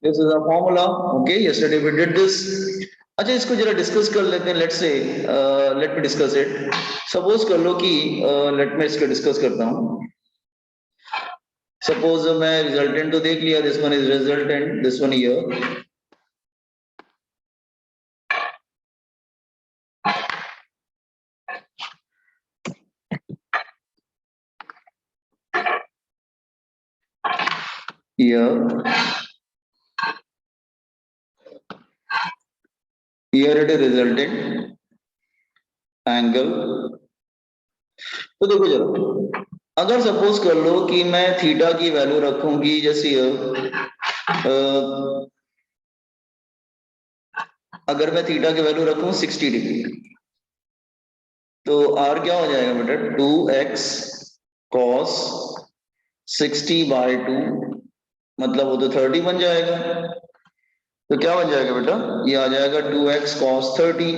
This is a formula. Okay, yesterday we did this. अच्छा, इसको जरा डिस्कस कर लेते हैं. Let me discuss it. Suppose कर लो कि लेट मैं इसको डिस्कस करता हूँ. सपोज मैं रिजल्टेंट तो देख लिया. This one is resultant, this one here. Here it is resultant angle. तो देखो जरा, अगर सपोज कर लो कि मैं थीटा की वैल्यू रखूंगी जैसे अगर मैं थीटा की वैल्यू रखूं 60 डिग्री, तो आर क्या हो जाएगा बेटा? 2x cos 60/2, मतलब वो तो 30 बन जाएगा. तो क्या बन जाएगा बेटा? ये आ जाएगा 2x cos 30.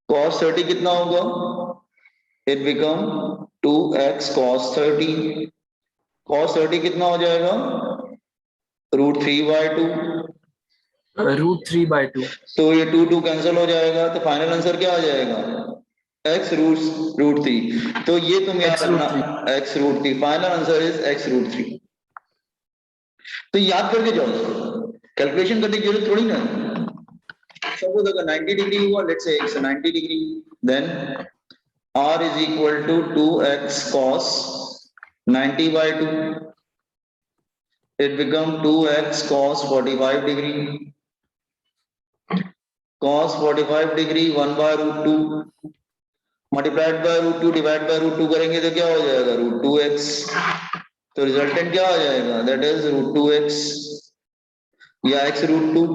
cos 30 कितना होगा? It become 2x cos 30. cos 30 कितना हो जाएगा? √3/2. √3/2. तो ये 2 कैंसिल हो जाएगा. तो फाइनल आंसर क्या आ जाएगा? x √3. तो ये तुम याद रखना, x √3. Final answer is x √3. तो याद करके जाओ, कैलकुलेशन करने की जरूरत थोड़ी ना. सपोज अगर 90 डिग्री हुआ, let's say it's 90 degree, then r is equal to 2x cos 90/2. it become 2x cos 45 degree. cos 45 degree 1/√2 multiplied by √2 divide by √2 करेंगे तो क्या हो जाएगा? √2x. तो रिजल्टेंट क्या आ जाएगा? दैट इज √2x या x √2.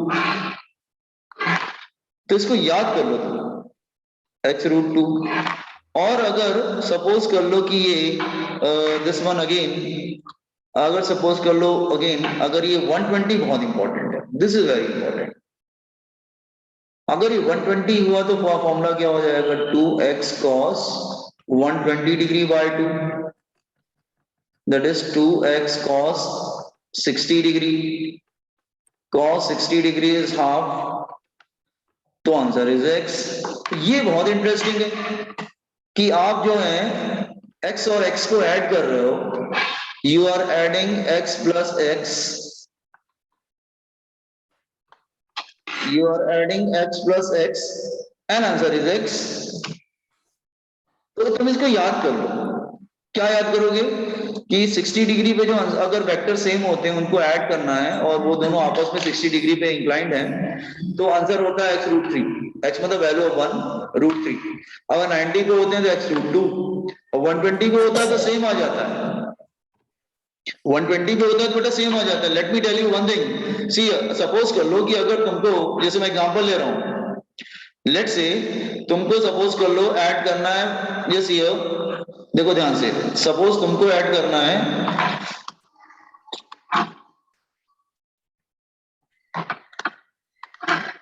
तो इसको याद कर लो तुम, x √2. और अगर सपोज कर लो कि ये दिस वन अगेन, अगर सपोज कर लो अगेन, अगर ये 120 बहुत इंपॉर्टेंट है, दिस इज वेरी इंपॉर्टेंट. अगर ये 120 हुआ तो फॉर्मूला क्या हो जाएगा? 2x cos 120 degree by 2, that is 2x cos 60 degree. cos 60 degree is half, तो आंसर इज x. ये बहुत इंटरेस्टिंग है कि आप जो है x और x को ऐड कर रहे हो. You are adding x plus x. You are adding x plus x and answer is x. तो तुम इसको याद कर लो. क्या याद करोगे? कि 60 डिग्री पे जो अगर वेक्टर सेम होते हैं उनको ऐड करना है और वो दोनों आपस में 60 डिग्री पे इंक्लाइंड हैं, तो आंसर होता है x √3. x मतलब वैल्यू ऑफ 1 √3. अगर 90 पे होते हैं तो x √2, और 120 पे होता है तो सेम आ जाता है. 120 पे होता है तो बेटा सेम आ जाता है. Let me tell you one thing. See suppose कर लो कि अगर तुमको, जैसे मैं एग्जांपल ले रहा हूं, लेट से तुमको सपोज कर लो ऐड करना है, जैसे ये देखो ध्यान से, सपोज तुमको ऐड करना है,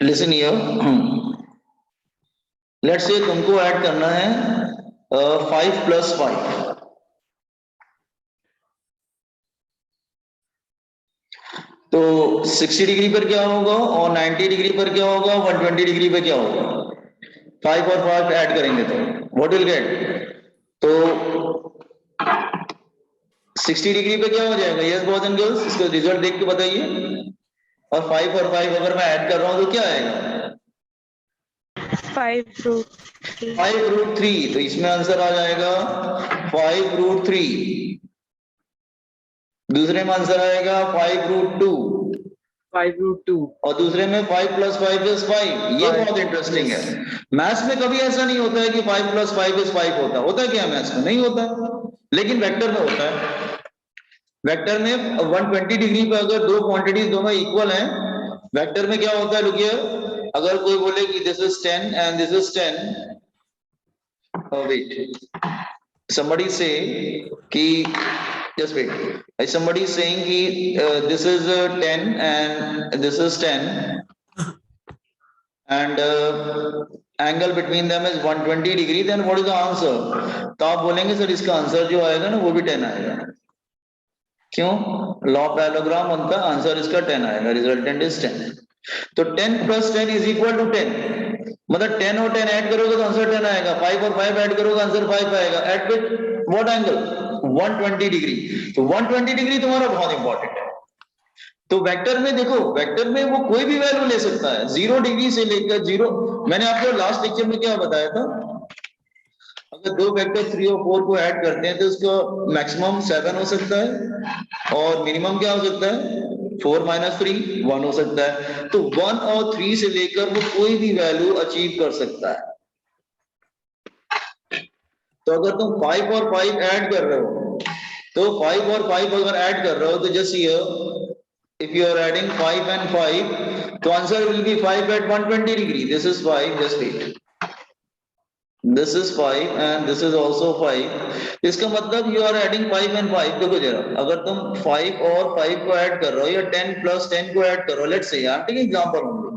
लिसन हियर, लेट से तुमको ऐड करना है 5 + 5. तो 60 डिग्री पर क्या होगा और 90 डिग्री पर क्या होगा, 120 डिग्री पर क्या होगा? 5 और 5 ऐड करेंगे तो व्हाट विल गेट? तो 60 डिग्री पे क्या हो जाएगा? यस बॉयज एंड गर्ल्स, इसको रिजल्ट देख के बताइए. और 5 और 5 अगर मैं ऐड कर रहा हूं तो क्या आएगा? 5√3. तो इसमें आंसर आ जाएगा 5√3. दूसरे में आंसर आएगा 5√2. 5√2. और दूसरे में 5 + 5 = 5. ये बहुत इंटरेस्टिंग है. मैथ्स में कभी ऐसा नहीं होता है कि 5 + 5 = 5 होता है क्या? मैथ्स में नहीं होता, लेकिन वेक्टर में होता है. वेक्टर में 120 डिग्री पे अगर दो क्वांटिटीज दोनों इक्वल हैं, वेक्टर में क्या होता है? लुक हियर, अगर कोई बोले कि this is 10 and this is 10, wait, somebody say कि just wait, somebody is saying कि this is 10 and this is 10 and angle between them is 120 degree, then what is the answer? तो आप बोलेंगे sir इसका आंसर जो आएगा ना वो भी 10 आएगा. क्यों? लॉ पैरेललोग्राम बनता है, आंसर इसका 10 आएगा, रिजल्टेंट इज 10। तो 10 प्लस 10 इज इक्वल टू 10, मतलब 10 और 10 ऐड करोगे तो आंसर 10 आएगा, 5 और 5 ऐड करोगे आंसर 5 आएगा। Eight which what angle? 120 degree. तो 120 डिग्री तुम्हारा बहुत इंपॉर्टेंट है। तो वेक्टर में देखो, वेक्टर में वो कोई भी वैल्यू ले सकता है, 0 डिग्री से लेकर 0। मैंने आपको लास्ट लेक्चर में क्या बताया था, अगर दो वेक्टर 3 और 4 को ऐड करते हैं तो उसका मैक्सिमम 7 हो सकता है और मिनिमम क्या हो सकता है? 4 माइनस 3 1 हो सकता है। तो 1 और 3 से लेकर वो कोई भी वैल्यू अचीव कर सकता है। तो अगर तुम 5 और 5 ऐड कर रहे हो, तो 5 और 5 अगर ऐड कर रहे हो तो just here if you are adding 5 and 5, the answer will be 5 at 120 degree. This is 5, just wait. This is 5 and this is also 5. इसका मतलब you are adding 5 and 5। देखो जरा, अगर तुम 5 और 5 को ऐड कर रहे हो या 10 प्लस 10 को ऐड कर रहे हो, लेट्स से यार, ठीक है, एग्जांपल होंगे,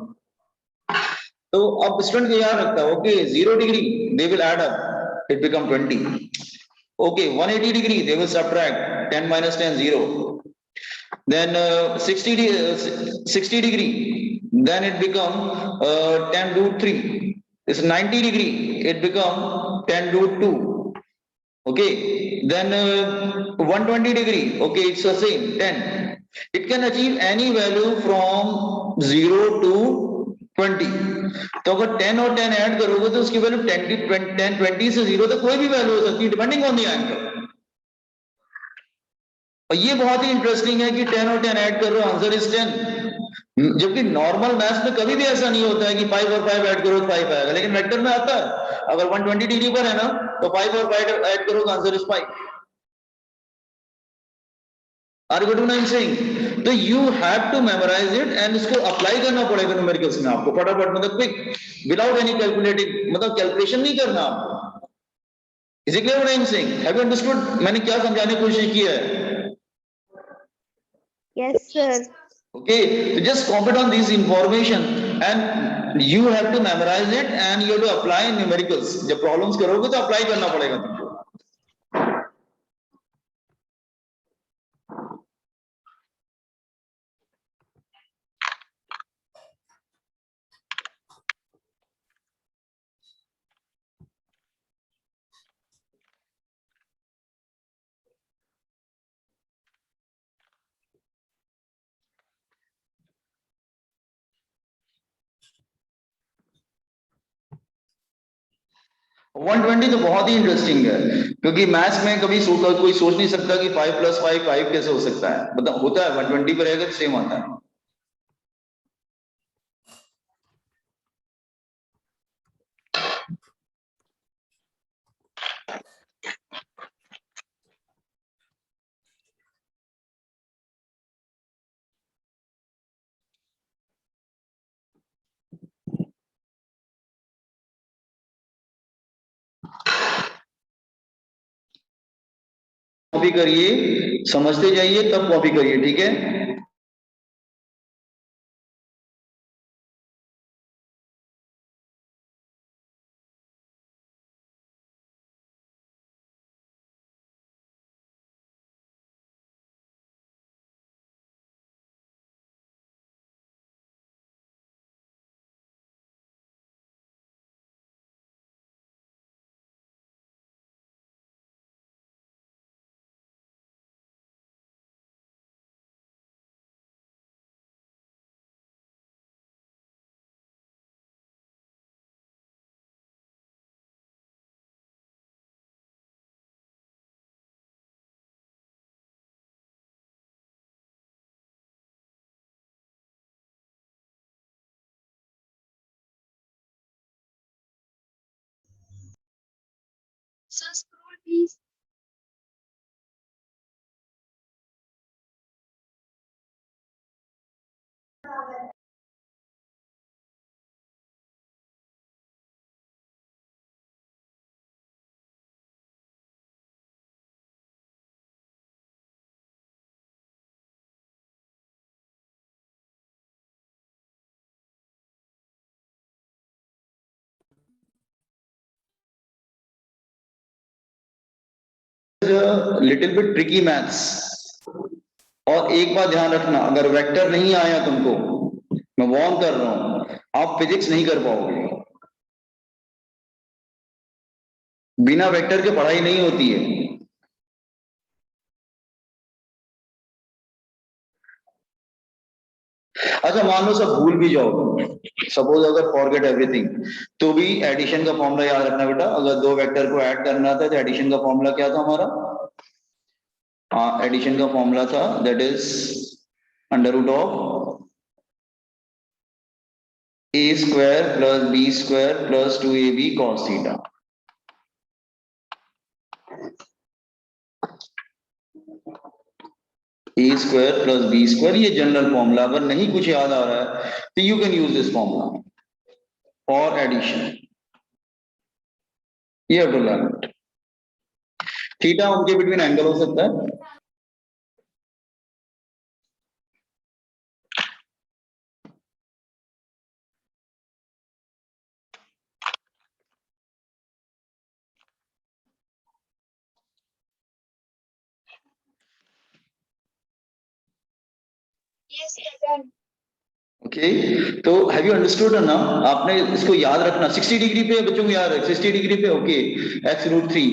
तो अब स्टूडेंट को याद रखता है, okay 0 degree they will add up, it become 20। Okay 180 degree they will subtract, 10 minus 10 0। Then 60 degree, then it become 10 root 3. It's 90 degree, it become 10 root 2. Okay, then 120 degree, okay, it's the same 10. It can achieve any value from 0 to 20। तो अगर 10 और 10 add करोगे तो उसकी value 10 20 से 0 तक कोई भी वैल्यू हो सकती है, डिपेंडिंग ऑन द एंगल। और ये बहुत ही इंटरेस्टिंग है कि 10 और 10 ऐड कर रहे हो, आंसर इज 10। जबकि नॉर्मल मैथ्स में कभी भी ऐसा नहीं होता है कि 5 और 5 ऐड करो तो 5 आएगा, लेकिन वेक्टर में आता है। अगर 120 डिग्री पर है ना, तो 5 और 5 ऐड करो तो answer is 5। Are you getting what I am saying? तो you have to memorise it and इसको अप्लाई करना पड़ेगा न्यूमेरिकल्स में आपको फटाफट, मतलब क्विक, विदाउट एनी कैलकुलेटिंग, मतलब कैलकुलेशन नहीं करना आपको। Is it clear what I am saying? Have you understood मैंने क्या समझाने की कोशिश की है? Yes, sir. Okay, so just comment on this information and you have to memorize it and you have to apply in numericals। जब problems करोगे तो अप्लाई करना पड़ेगा तुमको। वन ट्वेंटी तो बहुत ही इंटरेस्टिंग है, क्योंकि मैथ्स में कभी कोई सोच नहीं सकता कि 5 प्लस 5 5 कैसे हो सकता है, मतलब होता है 120 पर रहेगा तो सेम आता है। कॉपी करिए, समझते जाइए तब कॉपी करिए, ठीक है? Sir, scroll please. A little bit tricky maths, और एक बात ध्यान रखना, अगर वेक्टर नहीं आया तुमको, मैं वार्न कर रहा हूं, आप फिजिक्स नहीं कर पाओगे। बिना वेक्टर के पढ़ाई नहीं होती है। अच्छा मान लो सब भूल भी जाओ, सपोज अगर फॉरगेट एवरीथिंग, तो भी एडिशन का फॉर्मूला याद रखना बेटा। अगर दो वेक्टर को ऐड करना था तो एडिशन का फॉर्मूला क्या था हमारा? हाँ, एडिशन का फॉर्मूला था that is under root of A square plus B square plus 2ab cos theta. A square plus B square, ये जनरल फॉर्मूला। अगर नहीं कुछ याद आ रहा है तो you can use this formula for addition. ये हैव टू लर्न। थीटा उनके बिटवीन एंगल हो सकता है। Yes, sir. ओके, तो हैव यू अंडरस्टूड ना? आपने इसको याद रखना। 60 डिग्री पे बच्चों को याद है, 60 डिग्री पे ओके एक्स रूट 3,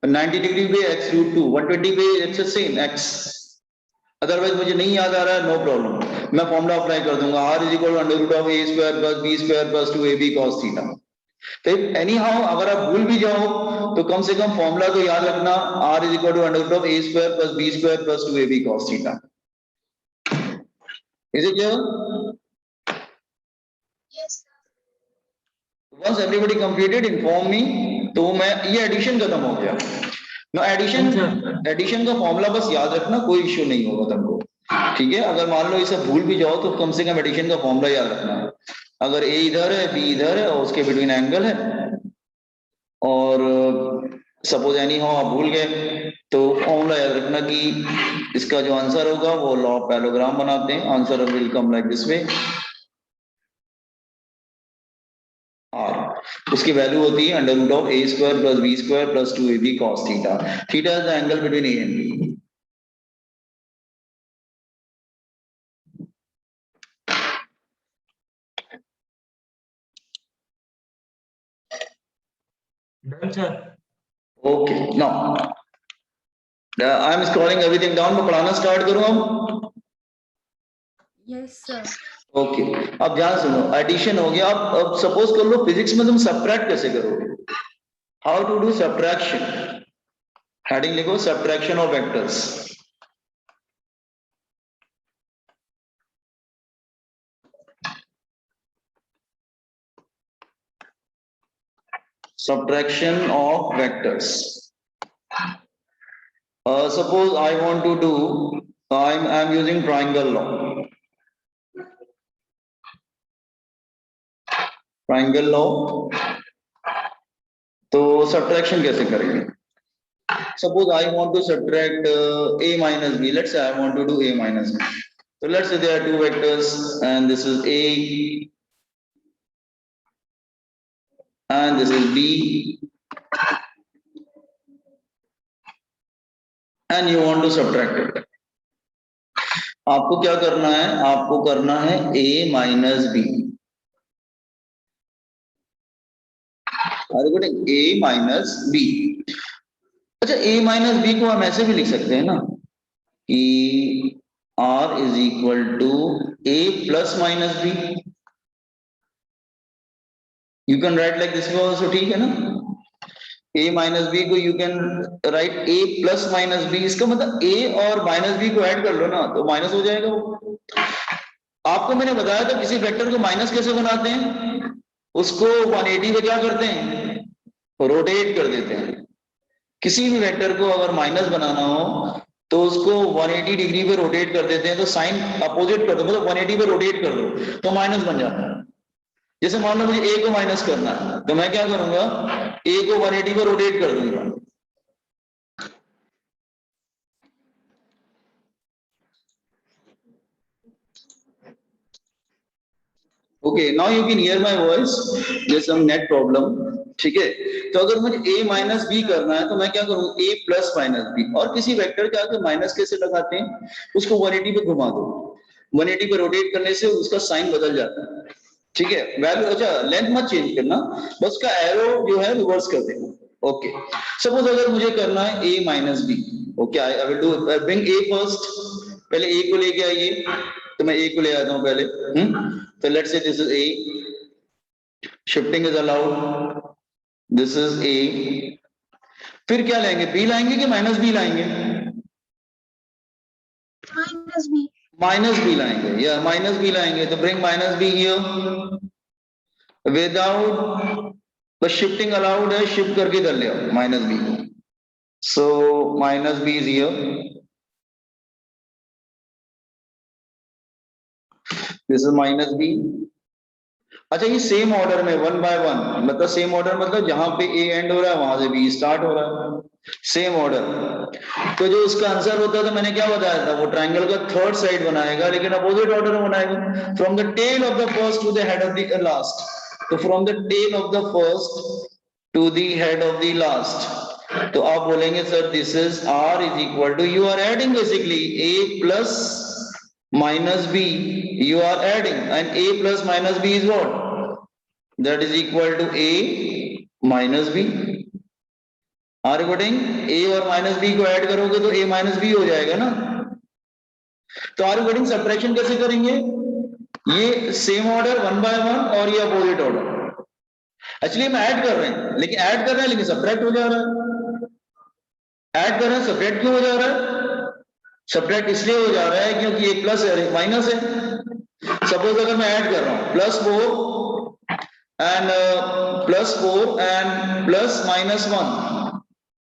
90 डिग्री पे एक्स रूट 2, 120 पे it's the same x. Otherwise मुझे नहीं याद आ रहा है, नो प्रॉब्लम, मैं फॉर्मूला अप्लाई कर दूंगा। r is equal to under root of A square plus B square plus 2ab cos theta. तो एनी हाउ अगर आप भूल भी जाओ तो कम से कम फॉर्मूला तो याद रखना, r is equal to under root of A square plus B square plus 2ab cos theta. Is it clear? Yes, sir. Once everybody completed, inform me। तो मैं, ये एडिशन खत्म हो गया ना। एडिशन, एडिशन का फॉर्मूला बस याद रखना, कोई इश्यू नहीं होगा तुमको। ठीक है, अगर मान लो इसे भूल भी जाओ तो कम से कम एडिशन का फॉर्मूला याद रखना। अगर ए इधर है, बी इधर है और उसके बिटवीन एंगल है, और सपोज एनी हाउ आप भूल गए तो फॉर्मूला याद रखना कि इसका जो आंसर होगा वो लॉ ऑफ पैरेललोग्राम बनाते हैं। Answer will come like this way. और उसकी वैल्यू होती है under root of A square plus B square plus 2ab cos theta. Theta is the angle between A and B. Done, sir. Okay, now I am scrolling everything down. मैं पढ़ाना start करूं अब? Yes, sir. Okay, अब ध्यान सुनो। Addition हो गया। अब सपोज कर लो फिजिक्स में तुम सब्ट्रैक्ट कैसे करोगे? How to do subtraction. Heading लिखो, subtraction of vectors. Subtraction of vectors. Suppose I want to do, I'm using triangle law. Triangle law. तो subtraction कैसे करेंगे? Suppose I want to subtract a minus b. Let's say I want to do a minus b. So let's say there are two vectors and this is a and this is b, and you want to subtract it. आपको क्या करना है? आपको करना है a minus b। a minus b। अच्छा, a minus B को हम ऐसे भी लिख सकते हैं ना कि r is equal to a plus minus B. You can write like this also, ठीक है ना? a माइनस बी को you can write a plus minus B. इसका मतलब a और माइनस बी को ऐड कर लो ना तो माइनस हो जाएगा वो। आपको मैंने बताया था किसी वेक्टर को माइनस कैसे बनाते हैं, उसको 180 पे क्या करते हैं, रोटेट कर देते हैं। किसी भी वेक्टर को अगर माइनस बनाना हो तो उसको 180 डिग्री पे रोटेट कर देते हैं। तो साइन अपोजिट कर दो, मतलब 180 पे रोटेट कर दो तो माइनस बन जाता है। जैसे मान लो मुझे a को माइनस करना है तो मैं क्या करूंगा, a को 180 पे रोटेट कर दूंगा। Okay, okay, now you can hear my voice, there some net problem, ठीक है। तो अगर मुझे a माइनस बी करना है तो मैं क्या करूं, a प्लस माइनस बी, और किसी वेक्टर के आगे माइनस कैसे लगाते हैं, उसको 180 पे घुमा दो, 180 पे रोटेट करने से उसका साइन बदल जाता है, ठीक है। वैल्यू, अच्छा लेंथ मत चेंज करना, बस उसका एरो जो है रिवर्स कर देना। ओके, सपोज अगर मुझे करना है a minus B, okay, I will do, bring a first, पहले a को लेके आइए, तो मैं a को ले आता हूं पहले, तो let's say this is a, shifting is allowed, this is a, फिर क्या लाएंगे, b लाएंगे कि माइनस b लाएंगे, minus b, माइनस b लाएंगे, या माइनस b लाएंगे, तो bring minus b here without, बस शिफ्टिंग अलाउड है, शिफ्ट करके कर ले माइनस b को, so minus b is here, this is minus b। अच्छा, ये सेम ऑर्डर में वन बाय वन, मतलब सेम ऑर्डर मतलब जहां पे a एंड हो रहा है वहां से b स्टार्ट हो रहा है, सेम ऑर्डर। तो जो उसका आंसर होता था, मैंने क्या बताया था, वो ट्रायंगल का थर्ड साइड बनाएगा, लेकिन अपोजिट ऑर्डर में बनाएगा, from the tail of the first to the head of the last, तो from the tail of the first to the head of the last, तो आप बोलेंगे sir this is r is equal to, you are adding basically a plus minus b, you are adding, and a plus minus b is what, that is equal to a minus b, are you getting, a और minus b को add करोगे तो a minus b हो जाएगा ना। तो are you getting, subtraction कैसे करेंगे, ये same order one by one और ये अपोजिट ऑर्डर, एक्चुअली हम ऐड कर रहे हैं, लेकिन ऐड कर रहे हैं लेकिन सब्ट्रैक्ट हो जा रहा है, ऐड कर रहे हैं सब्ट्रैक्ट क्यों हो जा रहा है, सब्ट्रैक्ट इसलिए हो जा रहा है क्योंकि एक प्लस है और एक माइनस है। सपोज अगर मैं ऐड कर रहा हूं +4 एंड प्लस -1,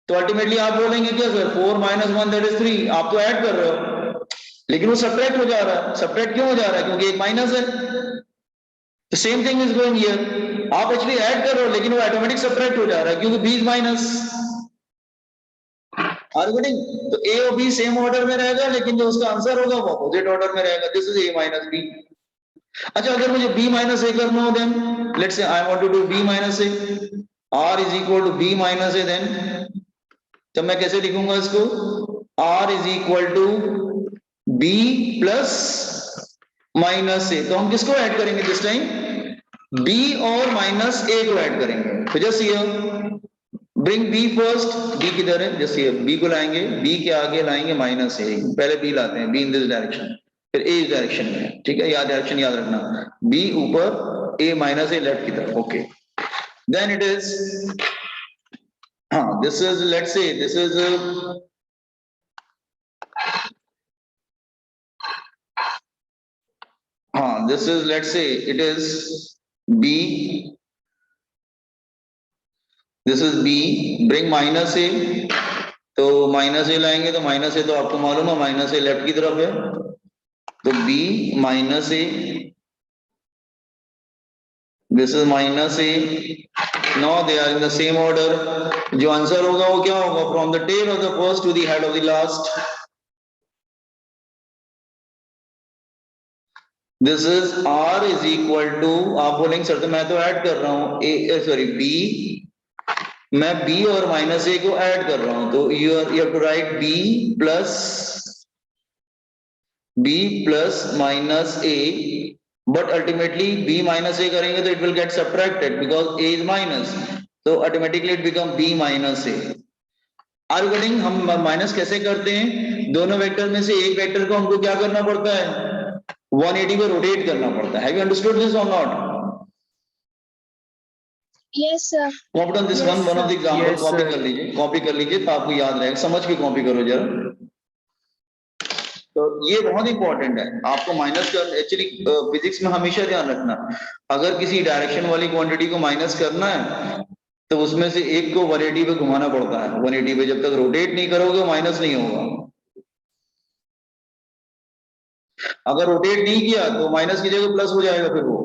तो अल्टीमेटली आप बोलेंगे क्या सर, 4 - 1 दैट इज 3, आप तो ऐड कर रहे हो लेकिन वो सब्ट्रैक्ट हो जा रहा है, सब्ट्रैक्ट क्यों हो जा रहा है, क्योंकि एक माइनस है। तो same thing is going here, आप एक्चुअली ऐड कर रहे हो लेकिन वो ऑटोमेटिक सब्ट्रैक्ट हो जा रहा है क्योंकि b is minus, are you getting. तो a और b सेम ऑर्डर में रहेगा लेकिन जो उसका आंसर होगा वो अपोजिट ऑर्डर में रहेगा, this is a minus b। अच्छा, अगर मुझे b माइनस a करना हो, then let's say I want to do b minus a, r is equal to b minus a, then तो मैं कैसे लिखूंगा इसको, r is equal to b plus minus a, तो हम किसको ऐड करेंगे दिस टाइम, b और माइनस a को ऐड करेंगे। तो just here bring b first, b किधर है, जस्ट हियर b को लाएंगे, b के आगे लाएंगे माइनस a, पहले b लाते हैं, b इन दिस डायरेक्शन, फिर a इस डायरेक्शन में, ठीक है, याद डायरेक्शन याद रखना, b ऊपर, a माइनस a लेफ्ट की तरफ, ओके। देन इट इज, हाँ this is, let's say this is, हाँ this is, let's say it is b, this is b, bring minus a, तो माइनस ए लाएंगे, तो माइनस ए तो आपको मालूम है माइनस ए लेफ्ट की तरफ है, तो b minus a, this is minus a, now they are in the same order, जो आंसर होगा वो क्या होगा, from the tail of the first to the head of the last, this is r is equal to, आप बोलेंगे sir तो मैं तो ऐड कर रहा हूं a, सॉरी b, मैं b और माइनस a को ऐड कर रहा हूं, तो you have to write b plus minus a, but ultimately b minus a करेंगे तो it will get subtracted because a is minus, तो automatically it become b minus a। Are you getting, हम minus कैसे करते हैं, दोनों vector में से एक वेक्टर को हमको क्या करना पड़ता है, 180 पे रोटेट करना पड़ता है, हैव यू अंडरस्टूड दिस और not, yes sir, copy down this Yes, one of the sir. Example, Yes, copy sir. कर लीजिए, कॉपी कर लीजिए तो आपको याद रहेगा, समझ के कॉपी करो जरा। तो ये बहुत इंपॉर्टेंट है, आपको माइनस कर, एक्चुअली फिजिक्स में हमेशा ध्यान रखना, अगर किसी डायरेक्शन वाली क्वांटिटी को माइनस करना है तो उसमें से एक को 180 पे घुमाना पड़ता है, 180 पे जब तक रोटेट नहीं करोगे माइनस नहीं होगा, अगर रोटेट नहीं किया तो माइनस की जगह प्लस हो जाएगा फिर वो।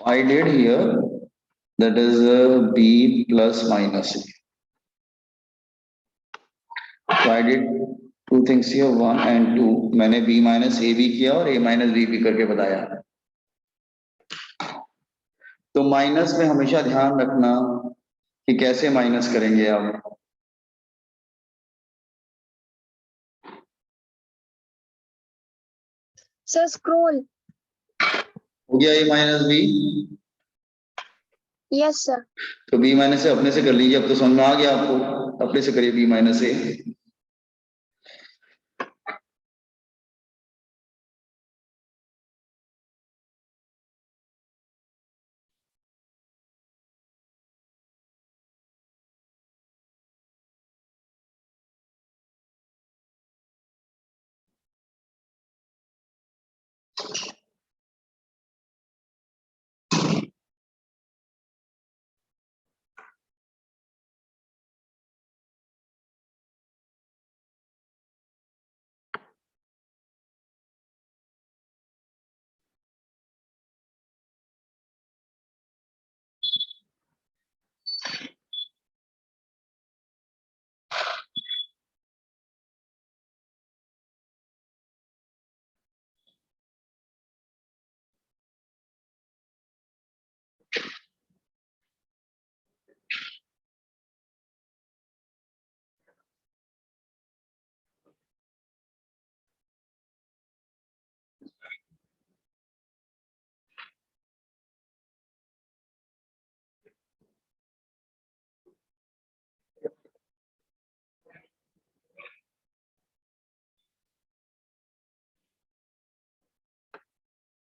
I did here, that is b plus minus a. So I did two things here, 1 and 2. मैंने b minus a भी किया और a minus b भी करके बताया. तो माइनस में हमेशा ध्यान रखना कि कैसे माइनस करेंगे आप. Sir, scroll. हो गया a minus b. Yes, sir. तो b माइनस से अपने से कर लीजिए. अब तो समझ में आ गया आपको. अपने से करिए b माइनस ए.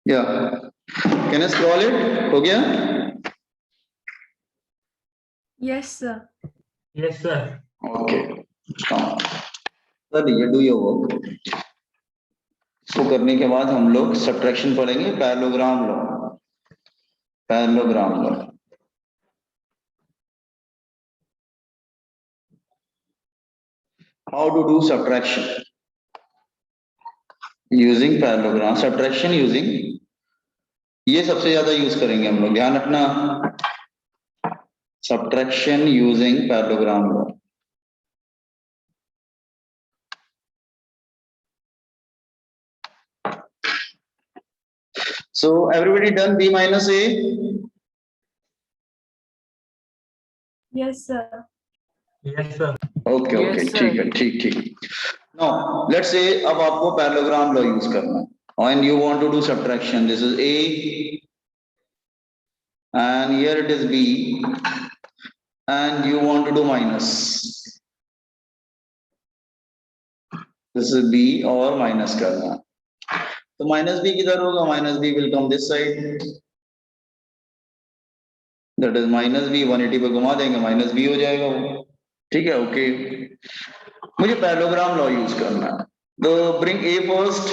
या कैन आई स्क्रॉल इट. हो गया. Yes, sir. Yes, sir. Okay. Sir ये डू योर वर्क. इसको करने के बाद हम लोग सब्ट्रैक्शन पढ़ेंगे. Parallelogram law. Parallelogram law. How to do subtraction using parallelogram. Subtraction using, ये सबसे ज्यादा यूज करेंगे हम लोग. ध्यान रखना. Subtraction using parallelogram law. So everybody done b minus a? Yes, sir. Yes, sir. Okay, Yes, okay, sir. ठीक है, ठीक. Now let's say अब आपको पैरेललोग्राम लॉ यूज करना है and you want to do subtraction. This is a and here it is b and you want to do minus. This is b और minus करना. तो माइनस बी किधर होगा? Minus b will come this side. That is minus b. 180 पे घुमा देंगे, minus B हो जाएगा वो. ठीक है. ओके. मुझे पैरेललोग्राम लॉ यूज करना है. तो ब्रिंग ए फर्स्ट.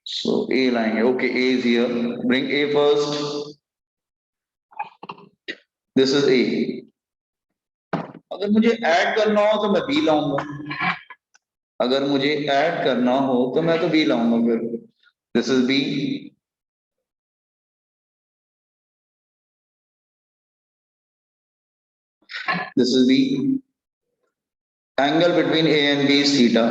सो ए लाएंगे. Okay, A is here. Bring a first. This is a. अगर मुझे ऐड करना हो तो मैं बी लाऊंगा. अगर मुझे ऐड करना हो तो मैं तो बी लाऊंगा फिर. This is b. This is b. Angle between A and b is theta.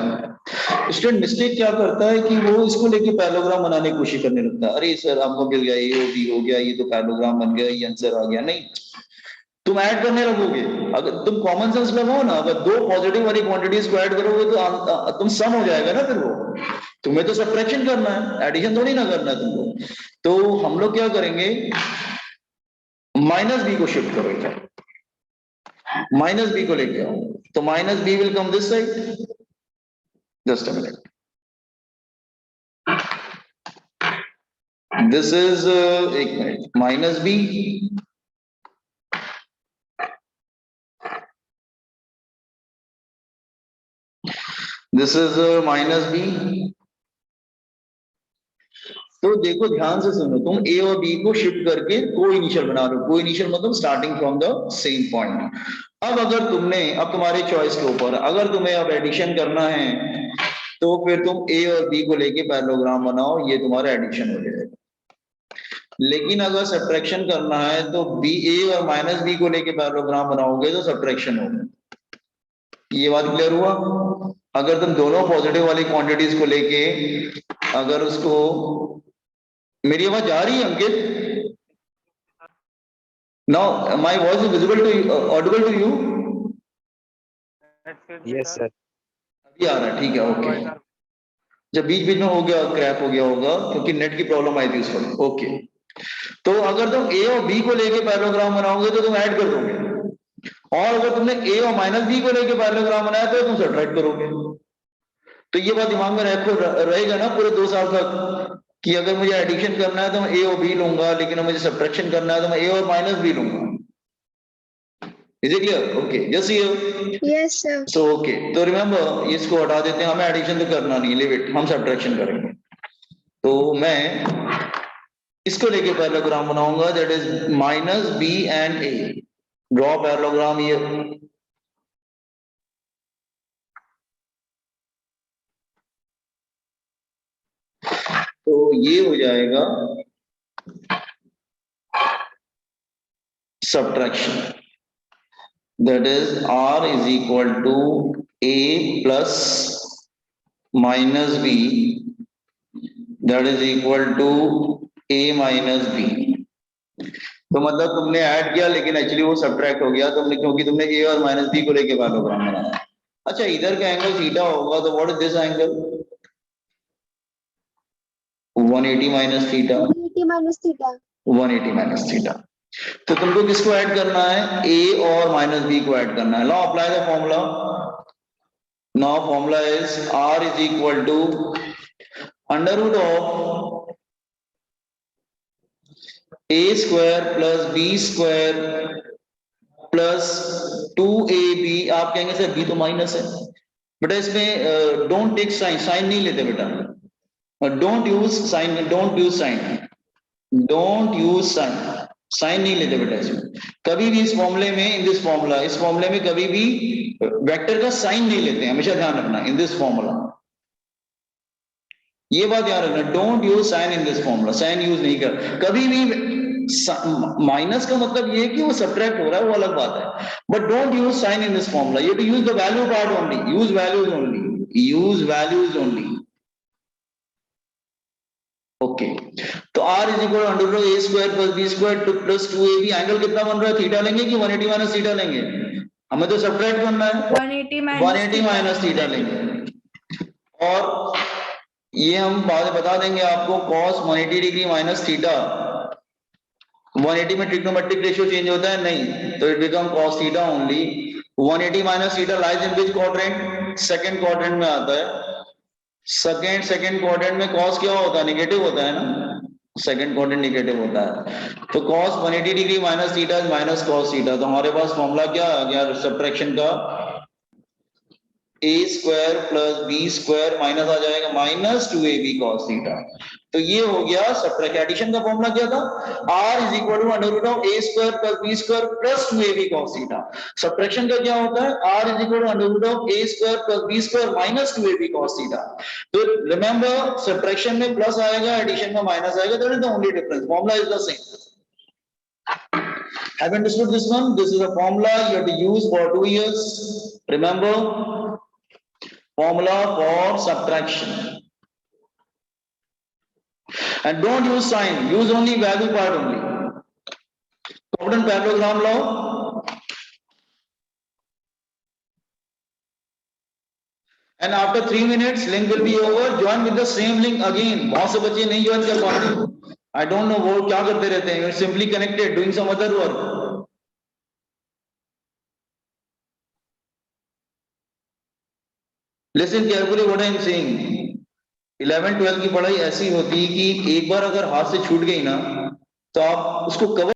Student mistake क्या करता है कि वो इसको लेके पैरेललोग्राम बनाने की कोशिश करने लगता है. अरे सर आपको मिल गया, ए बी हो गया, ये तो पैरेललोग्राम बन गया, ये आंसर आ गया. नहीं, तुम ऐड करने लगोगे. अगर तुम कॉमन सेंस लगाओ ना, अगर दो पॉजिटिव वाली क्वांटिटीज को ऐड करोगे तो तुम सम हो जाएगा ना. फिर वो तुम्हें तो सब्ट्रैक्शन करना है, एडिशन थोड़ी ना करना है तुमको. तो हम लोग क्या करेंगे, माइनस बी को शिफ्ट करो. इधर माइनस बी को लेके आओ. तो minus b will come this side. Just a minute. This is एक minute. Minus b. This is minus b. तो देखो ध्यान से सुनो. तुम ए और बी को शिफ्ट करके को इनिशियल बना रहे हो. को इनिशियल मतलब starting from the same point. अब अगर तुमने, अब तुम्हारे चॉइस के ऊपर, अगर तुम्हें अब एडिशन करना है तो फिर तुम ए और बी को लेके पैरेललोग्राम बनाओ. ये तुम्हारा एडिशन हो जाएगा. लेकिन अगर सब्ट्रैक्शन करना है तो बी ए और माइनस बी को लेके पैरेललोग्राम बनाओगे तो सब्ट्रैक्शन होगा। ये बात क्लियर हुआ? अगर तुम दोनों पॉजिटिव वाली क्वांटिटीज को लेके अगर उसको, मेरी आवाज जा रही है Ankit? Now my voice is visible to audible to you? Yes, sir. अभी आ रहा है, ठीक है, ओके। जब बीच बीच में हो गया क्रैप हो गया होगा क्योंकि नेट की प्रॉब्लम आई थी उस वक्त, ओके। तो अगर तुम ए और बी को लेके पैरेललोग्राम बनाओगे तो तुम ऐड कर दोगे, और अगर तुमने ए और माइनस बी को लेके पैरेललोग्राम बनाया तो तुम सब्ट्रैक्ट करोगे। तो ये बात दिमाग में रहेगा ना पूरे 2 साल तक कि अगर मुझे एडिशन करना है तो मैं ए और बी लूंगा, लेकिन अगर मुझे सब्ट्रैक्शन करना है तो मैं ए और माइनस बी लूंगा। Is it clear? Okay, just here. Yes, sir. So okay, तो रिमेंबर इसको हटा देते हैं, हमें एडिशन तो करना नहीं, लिव इट, हम सब्ट्रैक्शन करेंगे। तो मैं इसको लेके पैरेललोग्राम बनाऊंगा, that is minus b and a. Draw parallelogram here. तो ये हो जाएगा subtraction, that is r is equal to a plus minus b, that is equal to a minus b. तो मतलब तुमने ऐड किया लेकिन एक्चुअली वो सब्ट्रैक्ट हो गया तुमने, क्योंकि तुमने ए और माइनस बी को लेके पैरेललोग्राम बनाया। अच्छा, इधर का एंगल थीटा होगा, तो what is this angle? 180 minus theta. 180 minus theta. 180 minus theta. तो तुमको किसको ऐड करना है? ए और माइनस बी को ऐड करना है। Now apply the formula. Now formula is r is equal to under root of A square plus B square plus 2ab। आप कहेंगे सर बी तो माइनस है, बेटा इसमें डोंट टेक साइन, साइन नहीं लेते बेटा, don't use sign, don't use sign, don't use sign, sign नहीं लेते बेटा इसमें कभी भी। इस फॉर्मूले में, इन दिस फॉर्मूला, इस फॉर्मूले में कभी भी वेक्टर का साइन नहीं लेते, हमेशा ध्यान रखना इन दिस फॉर्मूला, ये बात ध्यान रखना, don't use sign in this formula, sign use नहीं कर कभी भी। माइनस का मतलब ये है कि वो सब्ट्रैक्ट हो रहा है, वो अलग बात है, but don't use sign in this formula, you to use the value part only, use values only, use values only. Okay, तो r is equal under root a square plus B square plus 2ab। Angle कितना बन रहा है? Theta लेंगे कि 180 minus theta लेंगे? हमें तो सब्ट्रैक्ट करना है, 180 minus 180 माइनस थीटा लेंगे। और ये हम बाद में बता देंगे आपको, cos 180 डिग्री माइनस थीटा, 180 में ट्रिग्नोमेट्रिक रेशियो चेंज होता है नहीं, तो it become cos theta only. 180 minus theta lies in which quadrant? Second quadrant में आता है। सेकंड क्वाड्रेंट में cos क्या होता है? नेगेटिव होता है ना, सेकंड क्वाड्रेंट नेगेटिव होता है। तो cos 180 डिग्री minus theta is minus cos theta. तो हमारे पास फॉर्मूला क्या आ गया सब्ट्रैक्शन का? A square plus B square minus आ जाएगा माइनस 2ab cos थीटा। तो ये हो गया सब्ट्रैक्ट। एडिशन का फॉर्मूला क्या था? r is equal to under root of A square plus B square plus 2ab cos theta. Subtraction का क्या होता है? r is equal to under root of A square plus B square minus 2ab cos theta. तो remember, subtraction में plus आएगा, addition में minus आएगा, that is the only difference, formula is the same. Have you understood this one? This is a formula you have to use for 2 years. Remember, formula for subtraction. And don't use sign, use only value part only. Common parallelogram law. And after 3 minutes, link will be over. Join with the same link again. बहुत से बच्चे नहीं join कर पाते। I don't know वो क्या करते रहते हैं। You're simply connected, doing some other work. Listen carefully what I am saying. 11-12 की पढ़ाई ऐसी होती है कि एक बार अगर हाथ से छूट गई ना, तो आप उसको कवर